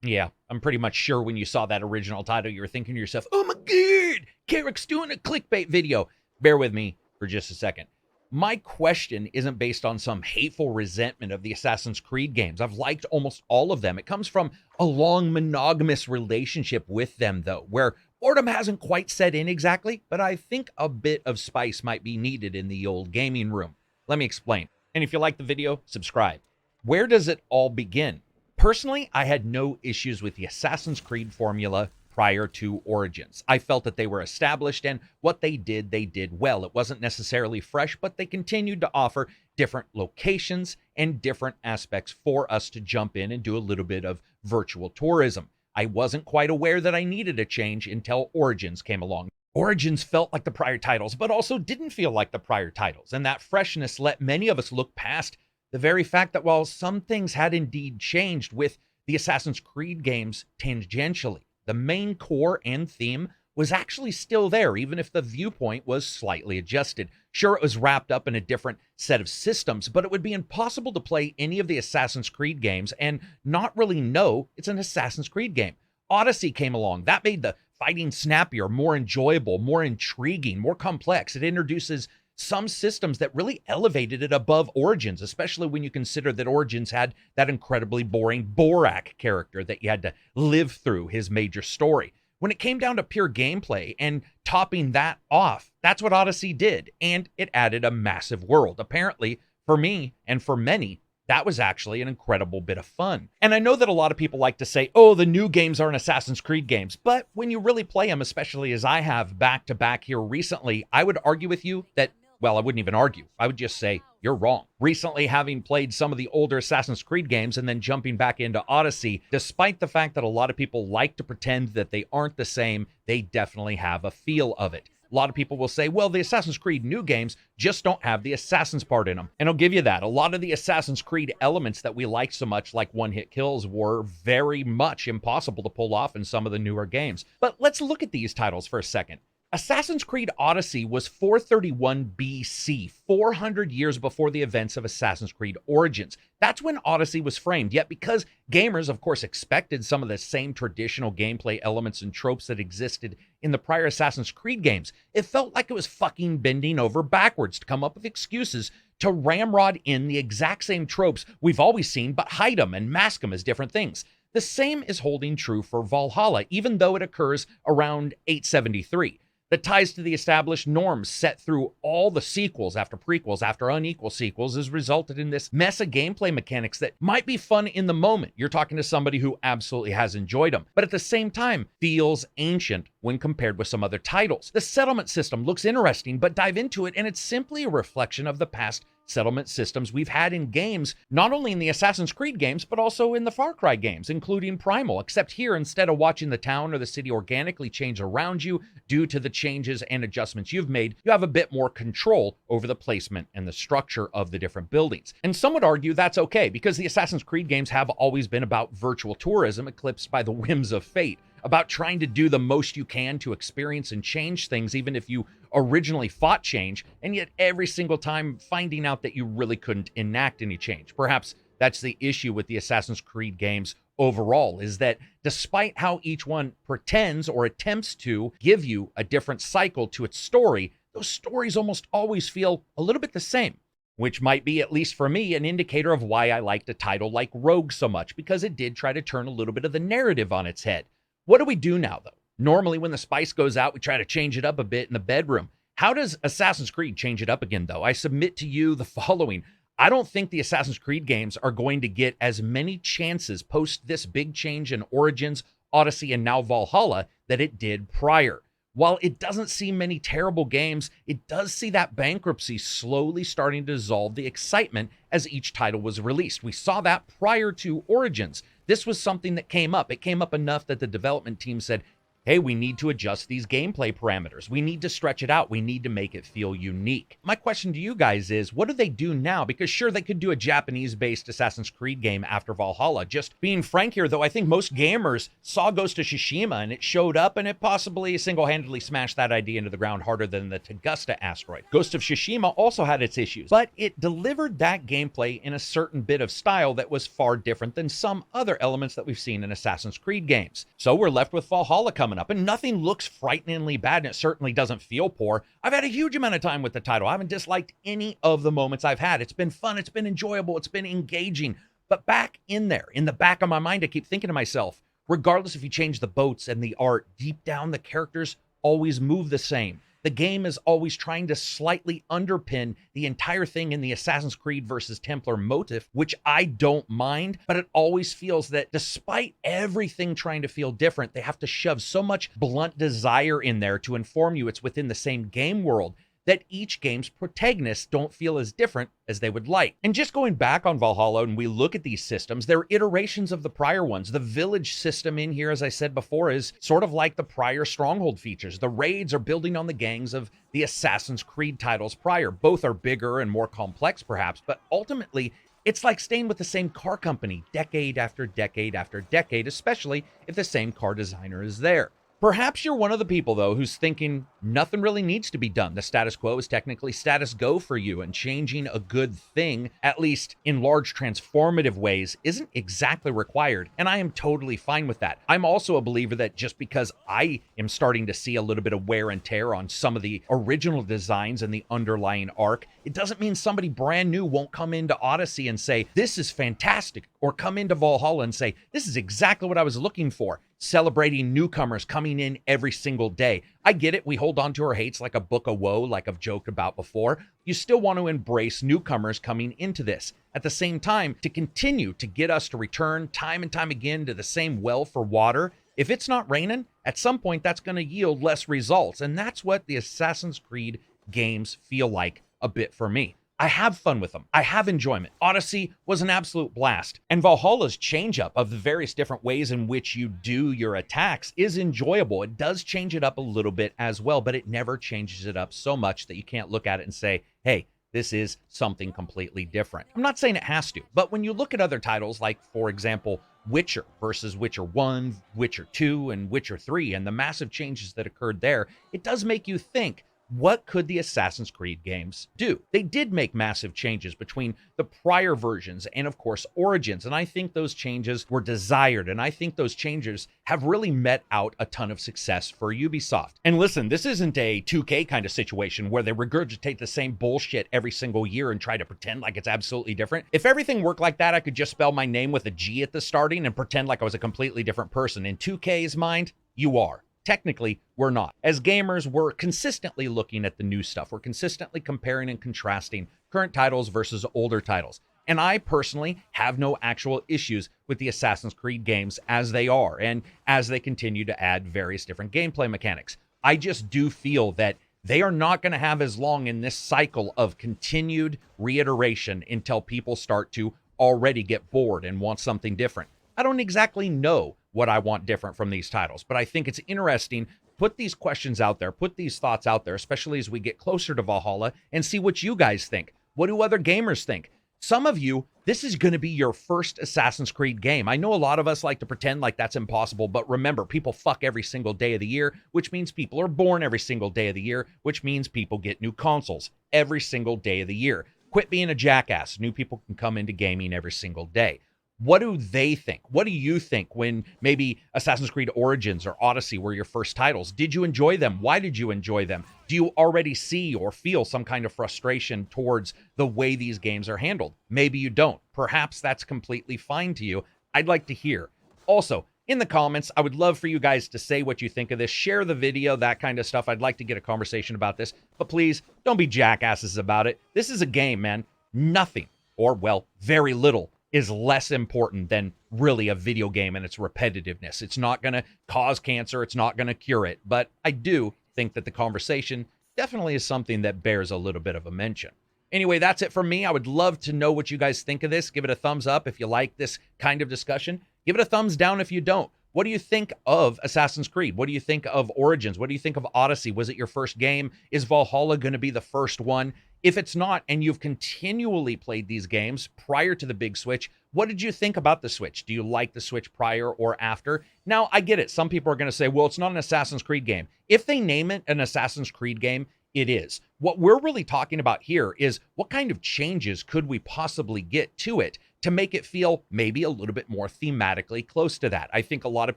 Yeah, I'm pretty much sure when you saw that original title, you were thinking to yourself, oh my god, Karak's doing a clickbait video. Bear with me for just a second. My question isn't based on some hateful resentment of the Assassin's Creed games. I've liked almost all of them. It comes from a long monogamous relationship with them, though, where boredom hasn't quite set in exactly, but I think a bit of spice might be needed in the old gaming room. Let me explain. And if you like the video, subscribe. Where does it all begin? Personally, I had no issues with the Assassin's Creed formula prior to Origins. I felt that they were established, and what they did well. It wasn't necessarily fresh, but they continued to offer different locations and different aspects for us to jump in and do a little bit of virtual tourism. I wasn't quite aware that I needed a change until Origins came along. Origins felt like the prior titles, but also didn't feel like the prior titles, and that freshness let many of us look past the very fact that while some things had indeed changed with the Assassin's Creed games tangentially, the main core and theme was actually still there, even if the viewpoint was slightly adjusted. Sure, it was wrapped up in a different set of systems, but it would be impossible to play any of the Assassin's Creed games and not really know it's an Assassin's Creed game. Odyssey came along. That made the fighting snappier, more enjoyable, more intriguing, more complex. It introduces some systems that really elevated it above Origins, especially when you consider that Origins had that incredibly boring Borak character that you had to live through his major story. When it came down to pure gameplay and topping that off, that's what Odyssey did, and it added a massive world. Apparently, for me and for many, that was actually an incredible bit of fun. And I know that a lot of people like to say, oh, the new games aren't Assassin's Creed games, but when you really play them, especially as I have back to back here recently, I would argue with you that, well, I wouldn't even argue. I would just say, you're wrong. Recently, having played some of the older Assassin's Creed games and then jumping back into Odyssey, despite the fact that a lot of people like to pretend that they aren't the same, they definitely have a feel of it. A lot of people will say, well, the Assassin's Creed new games just don't have the Assassin's part in them. And I'll give you that. A lot of the Assassin's Creed elements that we liked so much, like one-hit kills, were very much impossible to pull off in some of the newer games. But let's look at these titles for a second. Assassin's Creed Odyssey was 431 BC, 400 years before the events of Assassin's Creed Origins. That's when Odyssey was framed, yet because gamers, of course, expected some of the same traditional gameplay elements and tropes that existed in the prior Assassin's Creed games, it felt like it was fucking bending over backwards to come up with excuses to ramrod in the exact same tropes we've always seen, but hide them and mask them as different things. The same is holding true for Valhalla, even though it occurs around 873. The ties to the established norms set through all the sequels after prequels after unequal sequels has resulted in this mess of gameplay mechanics that might be fun in the moment. You're talking to somebody who absolutely has enjoyed them, but at the same time feels ancient when compared with some other titles. The settlement system looks interesting, but dive into it and it's simply a reflection of the past settlement systems we've had in games, not only in the Assassin's Creed games, but also in the Far Cry games, including Primal, except here, instead of watching the town or the city organically change around you due to the changes and adjustments you've made, you have a bit more control over the placement and the structure of the different buildings. And some would argue that's okay, because the Assassin's Creed games have always been about virtual tourism eclipsed by the whims of fate, about trying to do the most you can to experience and change things, even if you originally fought change, and yet every single time finding out that you really couldn't enact any change. Perhaps that's the issue with the Assassin's Creed games overall, is that despite how each one pretends or attempts to give you a different cycle to its story, those stories almost always feel a little bit the same, which might be, at least for me, an indicator of why I liked a title like Rogue so much, because it did try to turn a little bit of the narrative on its head. What do we do now, though? Normally, when the spice goes out, we try to change it up a bit in the bedroom. How does Assassin's Creed change it up again, though? I submit to you the following. I don't think the Assassin's Creed games are going to get as many chances post this big change in Origins, Odyssey, and now Valhalla that it did prior. While it doesn't see many terrible games, it does see that bankruptcy slowly starting to dissolve the excitement as each title was released. We saw that prior to Origins. This was something that came up. It came up enough that the development team said, hey, we need to adjust these gameplay parameters. We need to stretch it out. We need to make it feel unique. My question to you guys is, what do they do now? Because sure, they could do a Japanese-based Assassin's Creed game after Valhalla. Just being frank here, though, I think most gamers saw Ghost of Tsushima and it showed up and it possibly single-handedly smashed that idea into the ground harder than the Tagasta asteroid. Ghost of Tsushima also had its issues, but it delivered that gameplay in a certain bit of style that was far different than some other elements that we've seen in Assassin's Creed games. So we're left with Valhalla coming up, and nothing looks frighteningly bad, and it certainly doesn't feel poor. I've had a huge amount of time with the title. I haven't disliked any of the moments I've had. It's been fun, it's been enjoyable, it's been engaging. But back in there, in the back of my mind, I keep thinking to myself, regardless if you change the boats and the art, deep down the characters always move the same. The game is always trying to slightly underpin the entire thing in the Assassin's Creed versus Templar motif, which I don't mind, but it always feels that despite everything trying to feel different, they have to shove so much blunt desire in there to inform you it's within the same game world that each game's protagonists don't feel as different as they would like. And just going back on Valhalla and we look at these systems, they're iterations of the prior ones. The village system in here, as I said before, is sort of like the prior Stronghold features. The raids are building on the gangs of the Assassin's Creed titles prior. Both are bigger and more complex perhaps, but ultimately it's like staying with the same car company decade after decade after decade, especially if the same car designer is there. Perhaps you're one of the people, though, who's thinking nothing really needs to be done. The status quo is technically status go for you, and changing a good thing, at least in large transformative ways, isn't exactly required, and I am totally fine with that. I'm also a believer that just because I am starting to see a little bit of wear and tear on some of the original designs and the underlying arc, it doesn't mean somebody brand new won't come into Odyssey and say, this is fantastic, or come into Valhalla and say, this is exactly what I was looking for. Celebrating newcomers coming in every single day. I get it. We hold on to our hates like a book of woe, like I've joked about before. You still want to embrace newcomers coming into this. At the same time, to continue to get us to return time and time again to the same well for water, if it's not raining, at some point that's going to yield less results. And that's what the Assassin's Creed games feel like a bit for me. I have fun with them. I have enjoyment. Odyssey was an absolute blast. And Valhalla's change up of the various different ways in which you do your attacks is enjoyable. It does change it up a little bit as well, but it never changes it up so much that you can't look at it and say, hey, this is something completely different. I'm not saying it has to, but when you look at other titles like, for example, Witcher versus Witcher 1, Witcher 2, and Witcher 3, and the massive changes that occurred there, it does make you think, what could the Assassin's Creed games do? They did make massive changes between the prior versions and, of course, Origins, and I think those changes were desired, and I think those changes have really met out a ton of success for Ubisoft. And listen, this isn't a 2K kind of situation where they regurgitate the same bullshit every single year and try to pretend like it's absolutely different. If everything worked like that, I could just spell my name with a G at the starting and pretend like I was a completely different person. In 2K's mind, you are. Technically, we're not. As gamers, we're consistently looking at the new stuff. We're consistently comparing and contrasting current titles versus older titles. And I personally have no actual issues with the Assassin's Creed games as they are and as they continue to add various different gameplay mechanics. I just do feel that they are not going to have as long in this cycle of continued reiteration until people start to already get bored and want something different. I don't exactly know what I want different from these titles, but I think it's interesting. Put these questions out there, put these thoughts out there, especially as we get closer to Valhalla, and see what you guys think. What do other gamers think? Some of you, this is going to be your first Assassin's Creed game. I know a lot of us like to pretend like that's impossible, but remember, people fuck every single day of the year, which means people are born every single day of the year, which means people get new consoles every single day of the year. Quit being a jackass. New people can come into gaming every single day. What do they think? What do you think when maybe Assassin's Creed Origins or Odyssey were your first titles? Did you enjoy them? Why did you enjoy them? Do you already see or feel some kind of frustration towards the way these games are handled? Maybe you don't. Perhaps that's completely fine to you. I'd like to hear. Also, in the comments, I would love for you guys to say what you think of this. Share the video, that kind of stuff. I'd like to get a conversation about this. But please, don't be jackasses about it. This is a game, man. Nothing, or well, very little, is less important than really a video game and its repetitiveness. It's not going to cause cancer. It's not going to cure it. But I do think that the conversation definitely is something that bears a little bit of a mention. Anyway, that's it from me. I would love to know what you guys think of this. Give it a thumbs up if you like this kind of discussion. Give it a thumbs down if you don't. What do you think of Assassin's Creed? What do you think of Origins? What do you think of Odyssey? Was it your first game? Is Valhalla going to be the first one? If it's not, and you've continually played these games prior to the big Switch, what did you think about the Switch? Do you like the Switch prior or after? Now, I get it. Some people are going to say, well, it's not an Assassin's Creed game. If they name it an Assassin's Creed game, it is. What we're really talking about here is what kind of changes could we possibly get to it to make it feel maybe a little bit more thematically close to that. I think a lot of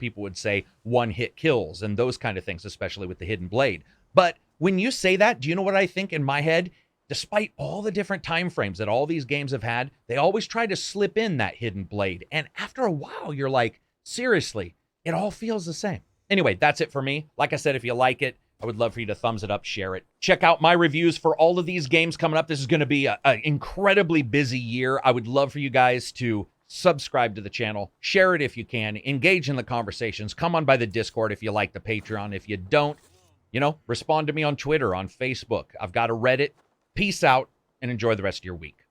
people would say one-hit kills and those kind of things, especially with the Hidden Blade. But when you say that, do you know what I think in my head? Despite all the different time frames that all these games have had, they always try to slip in that Hidden Blade. And after a while, you're like, seriously, it all feels the same. Anyway, that's it for me. Like I said, if you like it, I would love for you to thumbs it up, share it. Check out my reviews for all of these games coming up. This is going to be an incredibly busy year. I would love for you guys to subscribe to the channel, share it if you can, engage in the conversations, come on by the Discord if you like the Patreon. If you don't, respond to me on Twitter, on Facebook. I've got a Reddit. Peace out and enjoy the rest of your week.